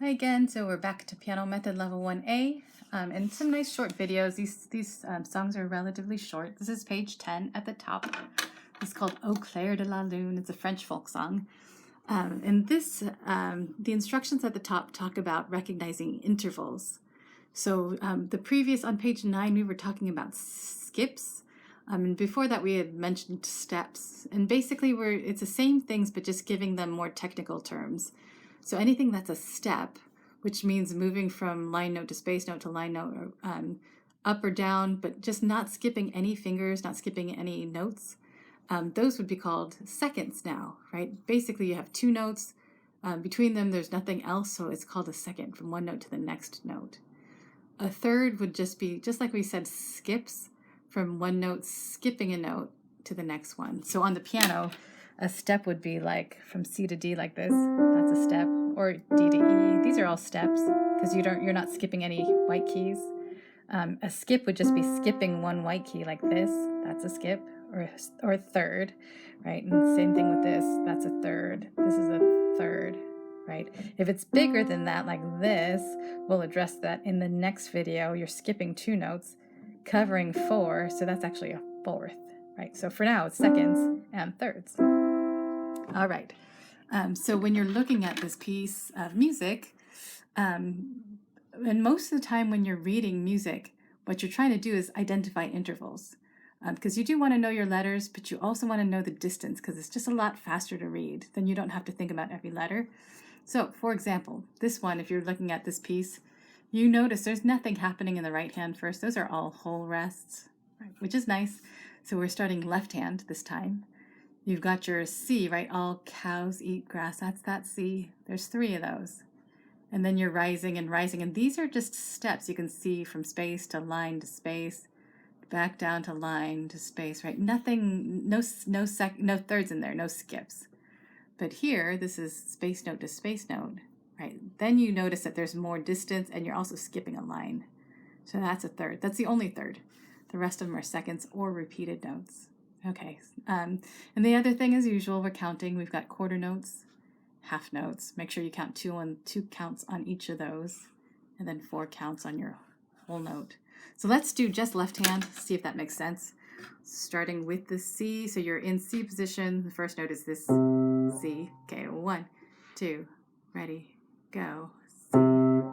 Hi again, so we're back to Piano Method Level 1A and some nice short videos. These songs are relatively short. This is page 10 at the top. It's called Au Clair de la Lune. It's a French folk song. The instructions at the top talk about recognizing intervals. So the previous, on page 9, we were talking about skips. And before that, we had mentioned steps. And basically, it's the same things, but just giving them more technical terms. So anything that's a step, which means moving from line note to space note to line note, or up or down, but just not skipping any fingers, not skipping any notes, those would be called seconds now, right? Basically, you have two notes. Between them, there's nothing else, so it's called a second, from one note to the next note. A third would just be, just like we said, skips, from one note, skipping a note to the next one. So on the piano, a step would be like from C to D like this. That's a step. Or D to E. These are all steps because you're not skipping any white keys. A skip would just be skipping one white key like this. That's a skip or a third, right? And same thing with this. That's a third. This is a third, right? If it's bigger than that, like this, we'll address that in the next video. You're skipping two notes, covering four, so that's actually a fourth, right? So for now, it's seconds and thirds. All right. So when you're looking at this piece of music, and most of the time when you're reading music, what you're trying to do is identify intervals. Because you do want to know your letters, but you also want to know the distance because it's just a lot faster to read. Then you don't have to think about every letter. So, for example, this one, if you're looking at this piece, you notice there's nothing happening in the right hand first. Those are all whole rests, right, which is nice. So we're starting left hand this time. You've got your C, right? All cows eat grass. That's that C. There's three of those. And then you're rising and rising. And these are just steps you can see from space to line to space, back down to line to space, right? Nothing, no thirds in there, no skips. But here, this is space note to space note, right? Then you notice that there's more distance and you're also skipping a line. So that's a third. That's the only third. The rest of them are seconds or repeated notes. Okay. And the other thing, as usual, we're counting. We've got quarter notes, half notes. Make sure you count two counts on each of those, and then 4 counts on your whole note. So let's do just left hand, see if that makes sense. Starting with the C, so you're in C position. The first note is this C. Okay, 1, 2, ready, go. C. 1,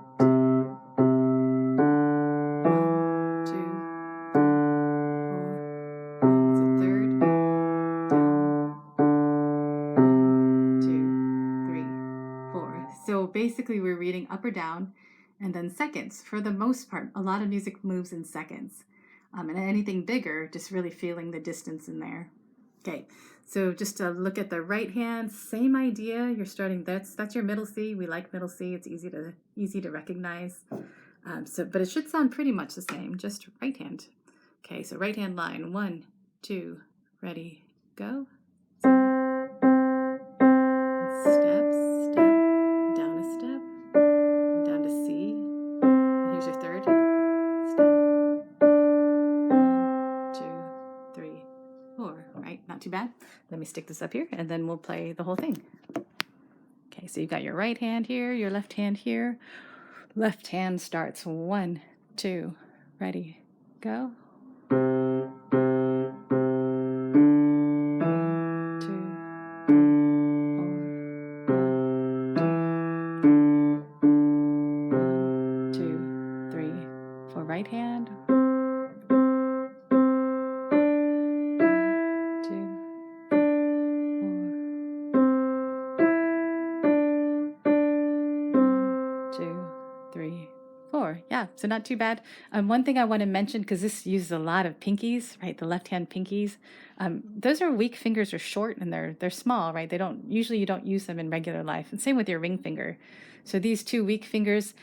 2, 4. It's a third. Down. 1, 2, 3, 4. So basically, we're reading up or down. And then seconds. For the most part, a lot of music moves in seconds. And anything bigger, just really feeling the distance in there. Okay, so just to look at the right hand, same idea. You're starting, that's your middle C. We like middle C. It's easy to recognize. But it should sound pretty much the same, just right hand. Okay, so right hand line, 1, 2, ready, go. Step, down a step, down to C. Here's your third step. 1, 2, 3, 4. Right, not too bad. Let me stick this up here, and then we'll play the whole thing. Okay, so you've got your right hand here, your left hand here. Left hand starts 1, 2, ready, go. 1, 2, 4. 1, 2, 3. For right hand. 3, 4. Yeah, so not too bad. One thing I want to mention, because this uses a lot of pinkies, right? The left-hand pinkies. Those are weak fingers, are short, and they're small, right? Usually you don't use them in regular life. And same with your ring finger. So these two weak fingers,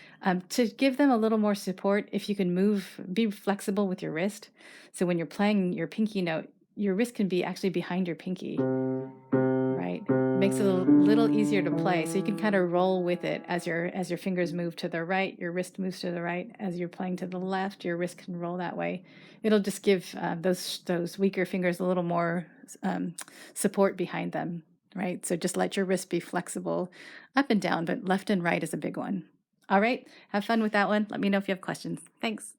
to give them a little more support, if you can be flexible with your wrist. So when you're playing your pinky note, your wrist can be actually behind your pinky, right? Makes it a little easier to play, so you can kind of roll with it as your fingers move to the right, your wrist moves to the right. As you're playing to the left, your wrist can roll that way. It'll just give those weaker fingers a little more support behind them, right? So just let your wrist be flexible up and down, but left and right is a big one. All right, have fun with that one. Let me know if you have questions. Thanks.